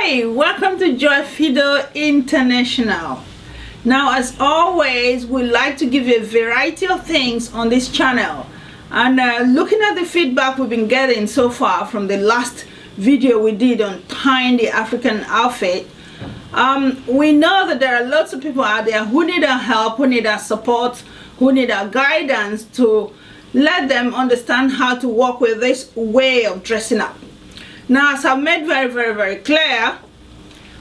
Hi, welcome to Joy Fido International. Now, as always, we like to give you a variety of things on this channel. And looking at the feedback we've been getting so far from the last video we did on tying the African outfit, we know that there are lots of people out there who need our help, who need our support, who need our guidance to let them understand how to work with this way of dressing up. Now, as I've made very clear,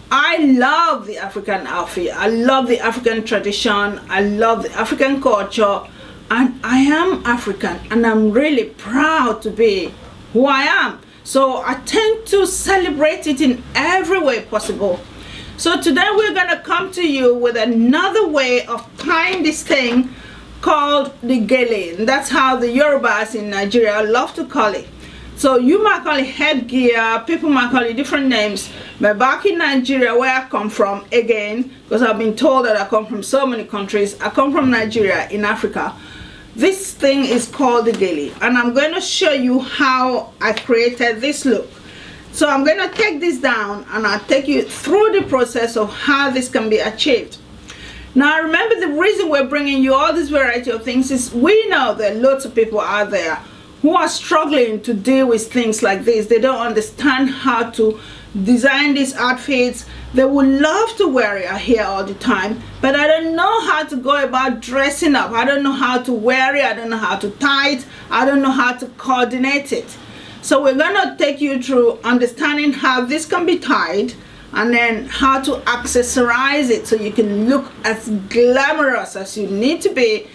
I love the African outfit. I love the African tradition. I love the African culture. And I am African, and I'm really proud to be who I am. So I tend to celebrate it in every way possible. So today we're going to come to you with another way of tying this thing called the GELE. And that's how the Yorubas in Nigeria love to call it. So you might call it headgear, people might call it different names, but back in Nigeria, where I come from, again, because I've been told that I come from so many countries, I come from Nigeria in Africa. This thing is called the GELE, and I'm going to show you how I created this look. So I'm going to take this down and I'll take you through the process of how this can be achieved. Now remember, the reason we're bringing you all this variety of things is we know there are lots of people out there who are struggling to deal with things like this. They don't understand how to design these outfits. They would love to wear it here all the time, but I don't know how to go about dressing up. I don't know how to wear it. I don't know how to tie it. I don't know how to coordinate it. So we're gonna take you through understanding how this can be tied, and then how to accessorize it so you can look as glamorous as you need to be.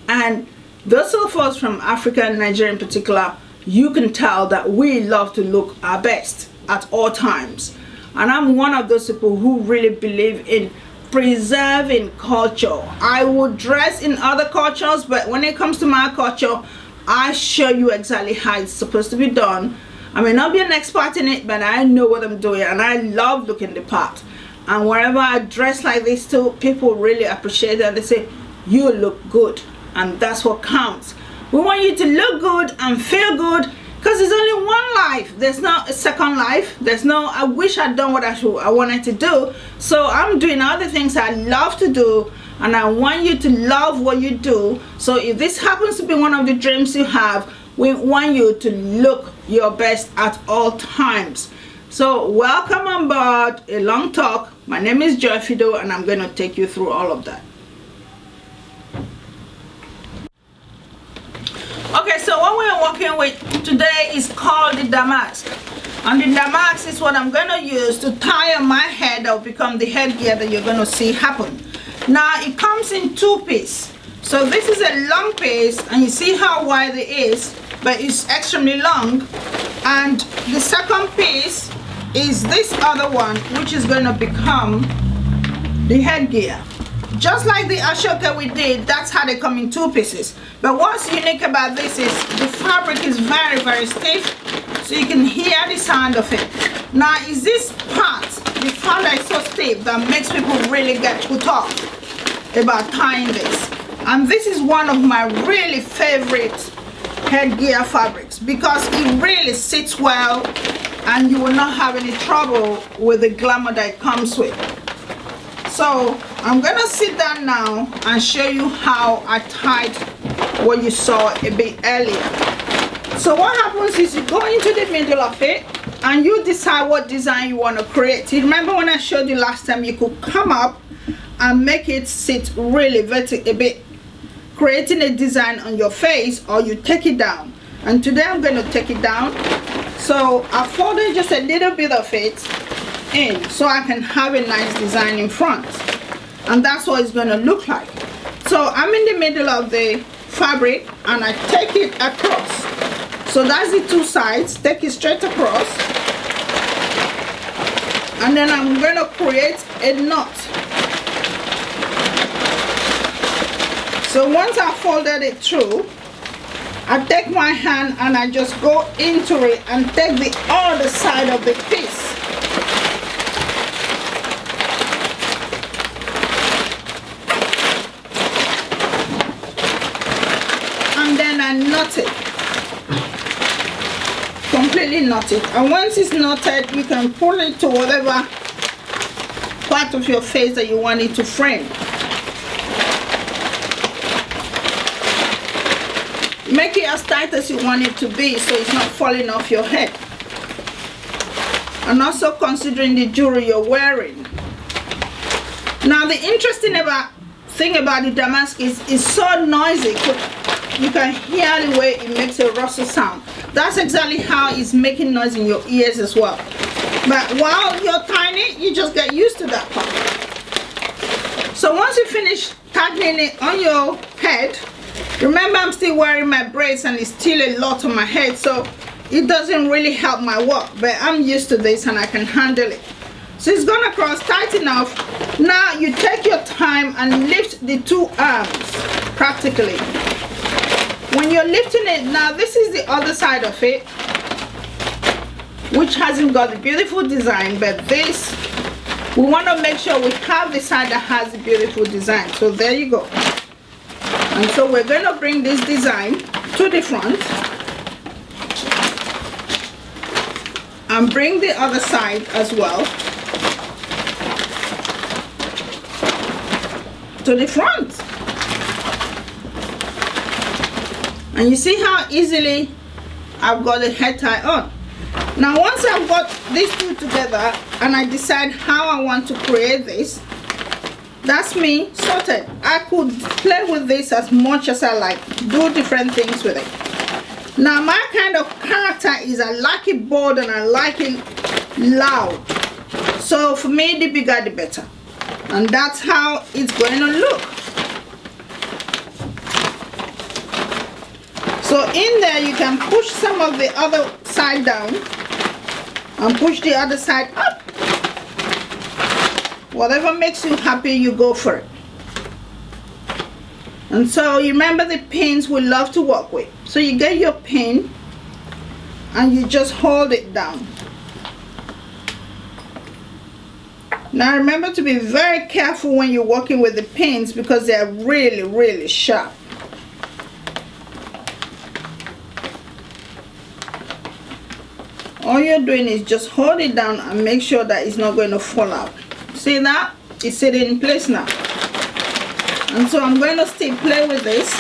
And those of us from Africa and Nigeria in particular, you can tell that we love to look our best at all times. And I'm one of those people who really believe in preserving culture. I would dress in other cultures, but when it comes to my culture, I show you exactly how it's supposed to be done. I may not be an expert in it, but I know what I'm doing, and I love looking the part. And wherever I dress like this too, people really appreciate it. They say, you look good. And that's what counts. We want you to look good and feel good, because there's only one life. There's no a second life. There's no I wish I'd done what I wanted to do. So I'm doing all the things I love to do, and I want you to love what you do. So if this happens to be one of the dreams you have, we want you to look your best at all times. So welcome on board A Long Talk. My name is Joy Fido, and I'm going to take you through all of that. Okay, so what we're working with today is called the damask. And the damask is what I'm going to use to tie on my head that will become the headgear that you're going to see happen. Now, it comes in two pieces. So this is a long piece, and you see how wide it is, but it's extremely long. And the second piece is this other one, which is going to become the headgear. Just like the ashoka we did, that's how they come in two pieces. But what's unique about this is the fabric is very stiff, so you can hear the sound of it. Now, is this part, the part that is so stiff, that makes people really get put off about tying this. And this is one of my really favorite headgear fabrics, because it really sits well, and you will not have any trouble with the glamour that it comes with. So I'm gonna sit down now and show you how I tied what you saw a bit earlier. So what happens is you go into the middle of it and you decide what design you want to create. You remember when I showed you last time, you could come up and make it sit really vertical a bit, creating a design on your face, or you take it down. And today I'm going to take it down. So I folded just a little bit of it in so I can have a nice design in front, and that's what it's going to look like. So I'm in the middle of the fabric and I take it across. So that's the two sides. Take it straight across, and then I'm going to create a knot. So once I folded it through, I take my hand and I just go into it and take the other side of the piece. And then I knot it completely knot it. And once it's knotted, you can pull it to whatever part of your face that you want it to frame. Make it as tight as you want it to be so it's not falling off your head. And also considering the jewelry you're wearing. Now the interesting thing about the damask is it's so noisy. You can hear the way it makes a rustle sound. That's exactly how it's making noise in your ears as well. But while you're tying it, you just get used to that part. So once you finish tightening it on your head, remember I'm still wearing my braids and it's still a lot on my head, so it doesn't really help my work, but I'm used to this and I can handle it. So it's gonna cross tight enough. Now you take your time and lift the two arms practically. When you're lifting it, now this is the other side of it, which hasn't got the beautiful design, but this, we want to make sure we have the side that has the beautiful design. So there you go. And so we're going to bring this design to the front and bring the other side as well to the front. And you see how easily I've got the head tie on. Now once I've got these two together and I decide how I want to create this, that's me sorted. I could play with this as much as I like, do different things with it. Now my kind of character is I like it bold and I like it loud. So for me, the bigger the better. And that's how it's going to look. So in there you can push some of the other side down and push the other side up. Whatever makes you happy, you go for it. And so you remember the pins we love to work with. So you get your pin and you just hold it down. Now remember to be very careful when you're working with the pins because they're really, really sharp. All you're doing is just hold it down and make sure that it's not going to fall out. See that? It's sitting in place now. And so I'm going to still play with this.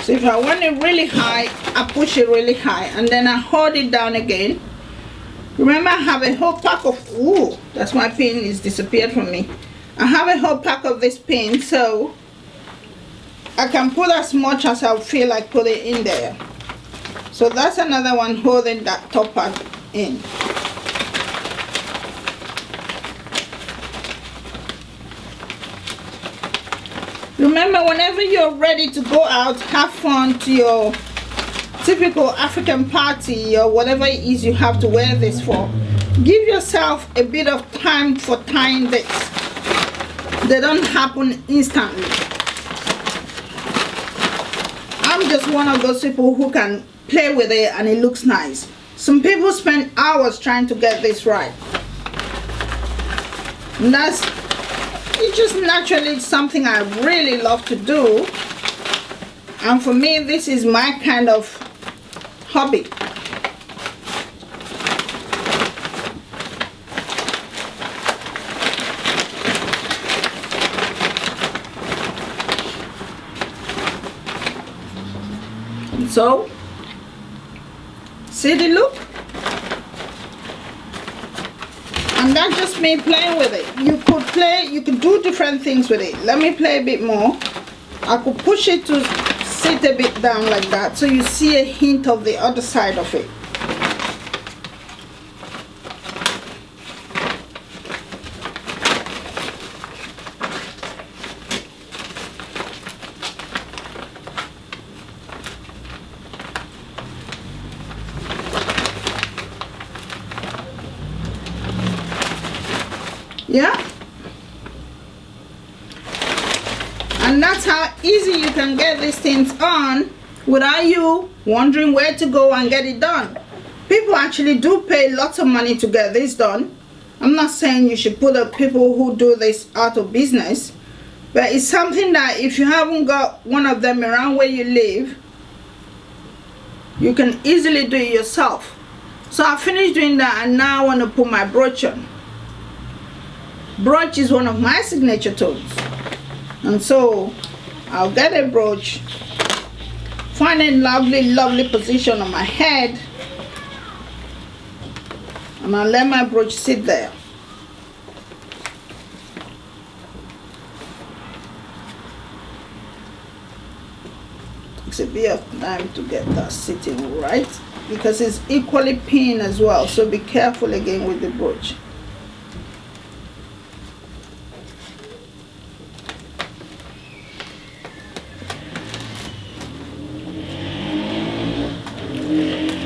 So if I want it really high, I push it really high and then I hold it down again. Remember I have a whole pack of, ooh, that's my pin is disappeared from me. I have a whole pack of this pin, so I can put as much as I feel like putting in there. So that's another one holding that top part in. Remember, whenever you're ready to go out, have fun to your typical African party or whatever it is you have to wear this for, give yourself a bit of time for tying this. They don't happen instantly. I'm just one of those people who can play with it and it looks nice. Some people spend hours trying to get this right. And it's just naturally something I really love to do, and for me this is my kind of hobby. And so see the look? And that's just me playing with it. You could do different things with it. Let me play a bit more. I could push it to sit a bit down like that so you see a hint of the other side of it. Yeah, and that's how easy you can get these things on without you wondering where to go and get it done. People actually do pay lots of money to get this done. I'm not saying you should put the people who do this out of business, but it's something that if you haven't got one of them around where you live, you can easily do it yourself. So I finished doing that, and now I want to put my brooch on. Brooch is one of my signature tools, and so I'll get a brooch, find a lovely position on my head, and I'll let my brooch sit there. Takes a bit of time to get that sitting right, because it's equally pinned as well, so be careful again with the brooch.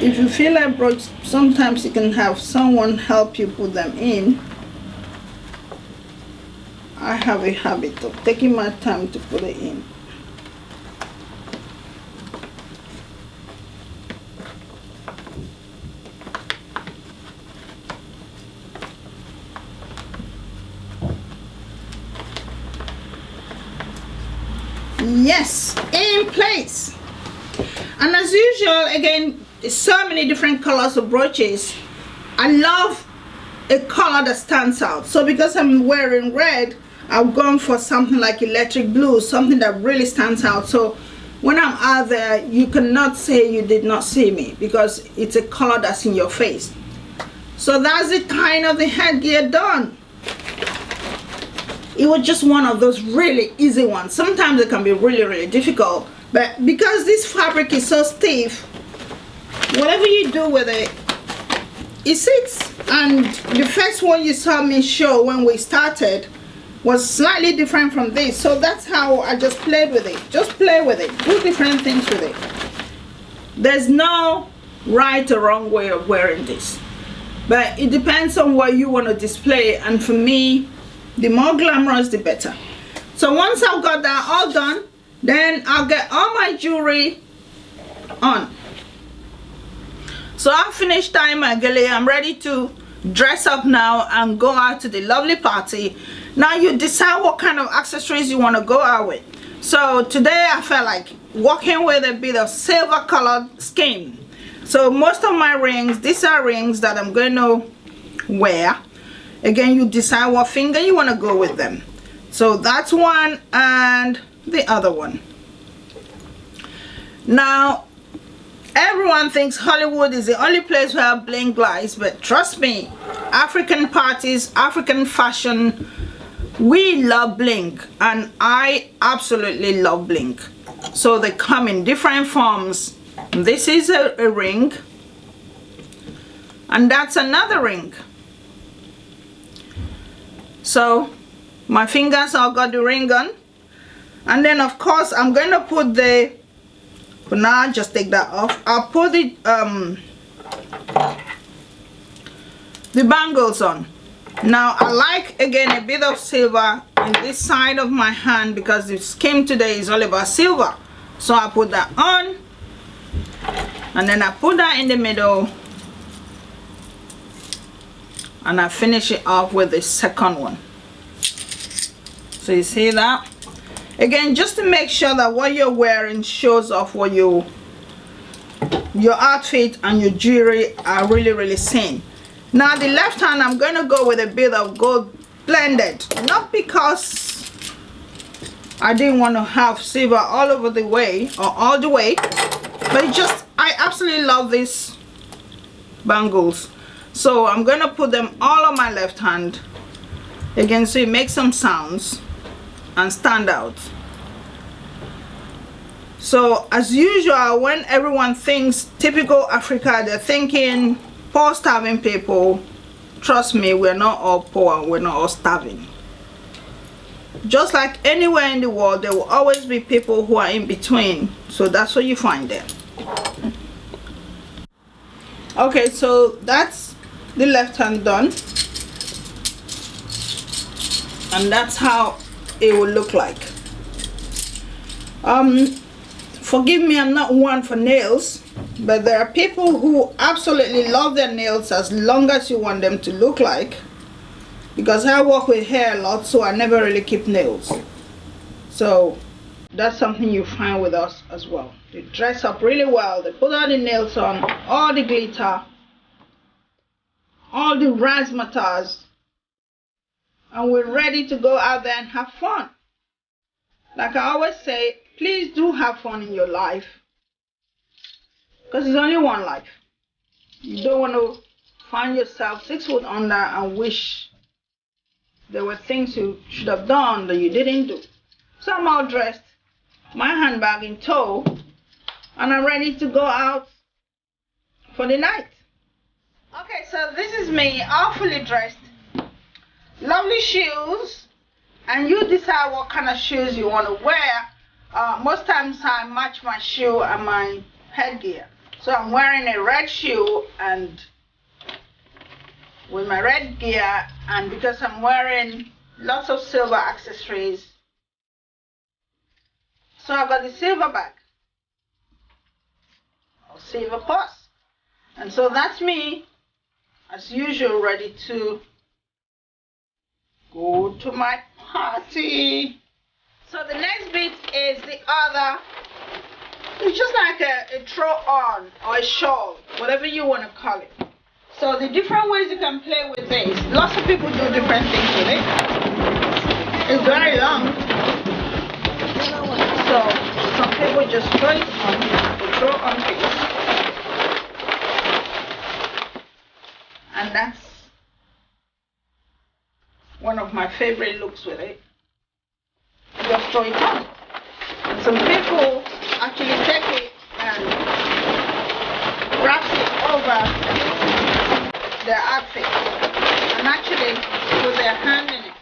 If you feel like brooch, sometimes you can have someone help you put them in. I have a habit of taking my time to put it in. Yes, in place. And as usual, again, so many different colors of brooches. I love a color that stands out. So because I'm wearing red, I've gone for something like electric blue, something that really stands out. So when I'm out there, you cannot say you did not see me, because it's a color that's in your face. So that's it, kind of the headgear done. It was just one of those really easy ones. Sometimes it can be really difficult, but because this fabric is so stiff, whatever you do with it, it sits. And the first one you saw me show when we started was slightly different from this, so that's how I just played with it. Just play with it, do different things with it. There's no right or wrong way of wearing this, but it depends on what you want to display, and for me, the more glamorous the better. So once I've got that all done, then I'll get all my jewelry on. So I've finished tying my gele. I'm ready to dress up now and go out to the lovely party. Now you decide what kind of accessories you want to go out with. So today I felt like walking with a bit of silver colored skin. So most of my rings, these are rings that I'm going to wear. Again, you decide what finger you want to go with them. So that's one, and the other one. Now everyone thinks Hollywood is the only place where bling lies, but trust me, African parties, African fashion, we love bling, and I absolutely love bling. So they come in different forms. This is a ring, and that's another ring. So my fingers all got the ring on, and then of course I'm going to put the, for now just take that off, I'll put the bangles on. Now I like again a bit of silver in this side of my hand, because the scheme today is all about silver. So I put that on, and then I put that in the middle, and I finish it off with the second one. So you see that? Again, just to make sure that what you're wearing shows off what your outfit and your jewelry are really seen. Now the left hand, I'm going to go with a bit of gold blended, not because I didn't want to have silver all over the way or all the way, but it just, I absolutely love these bangles. So I'm going to put them all on my left hand again, so it makes some sounds and stand out. So as usual, when everyone thinks typical Africa, they're thinking poor starving people. Trust me, we're not all poor, we're not all starving. Just like anywhere in the world, there will always be people who are in between. So that's what you find there. Okay, so that's the left hand done. and that's how it will look like. Forgive me, I'm not one for nails, but there are people who absolutely love their nails as long as you want them to look like, because I work with hair a lot, so I never really keep nails. So that's something you find with us as well. They dress up really well, they put all the nails on, all the glitter, all the razzmatazz, and we're ready to go out there and have fun. Like I always say, please do have fun in your life, because it's only one life. You don't want to find yourself 6 foot under and wish there were things you should have done that you didn't do. So I'm all dressed, my handbag in tow, and I'm ready to go out for the night. Okay, so this is me, all fully dressed. Lovely shoes, and you decide what kind of shoes you want to wear. Most times I match my shoe and my headgear. So I'm wearing a red shoe and with my red gear, and because I'm wearing lots of silver accessories, so I got the silver bag or silver purse, and so that's me as usual, ready to go to my party. So the next bit is the other. It's just like a throw on or a shawl, whatever you want to call it. So the different ways you can play with this. Lots of people do different things with it. It's very long. So some people just throw it on, the throw on piece. And that's one of my favorite looks with it. You just throw it on. And some people actually take it and wrap it over their outfit and actually put their hand in it.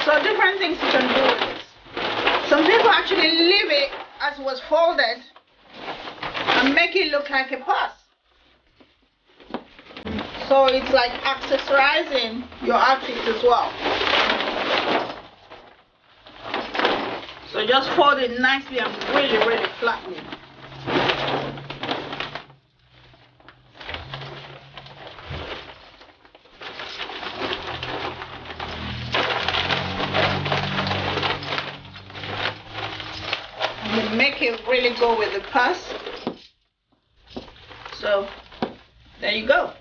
So different things you can do with this. Some people actually leave it as it was folded and make it look like a purse. So it's like accessorizing your outfit as well. So just fold it nicely and really, really flatly. And make it really go with the purse. So there you go.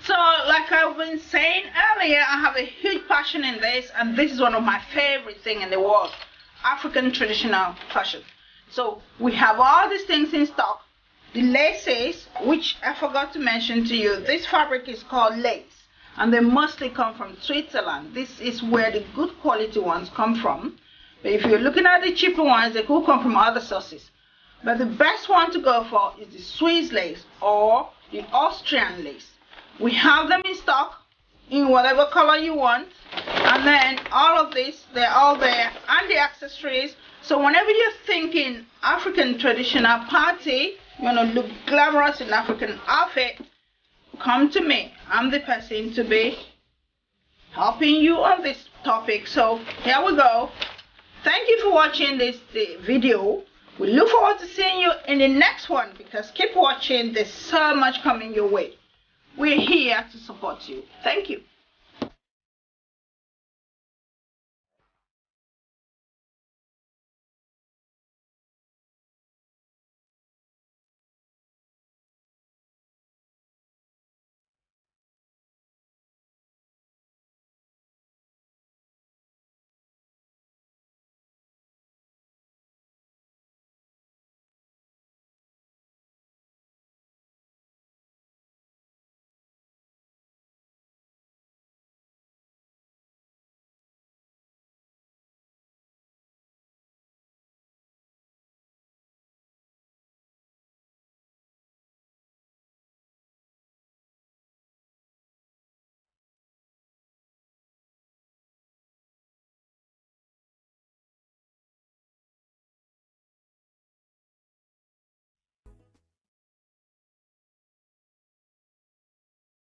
So like I've been saying earlier, I have a huge passion in this, and this is one of my favorite things in the world, African traditional fashion. So we have all these things in stock. The laces, which I forgot to mention to you, this fabric is called lace, and they mostly come from Switzerland. This is where the good quality ones come from. But if you're looking at the cheaper ones, they could come from other sources. But the best one to go for is the Swiss lace or the Austrian lace. We have them in stock in whatever color you want. And then all of this, they're all there. And the accessories. So whenever you're thinking African traditional party, you want to look glamorous in African outfit, come to me. I'm the person to be helping you on this topic. So here we go. Thank you for watching this video. We look forward to seeing you in the next one, because keep watching. There's so much coming your way. We're here to support you. Thank you.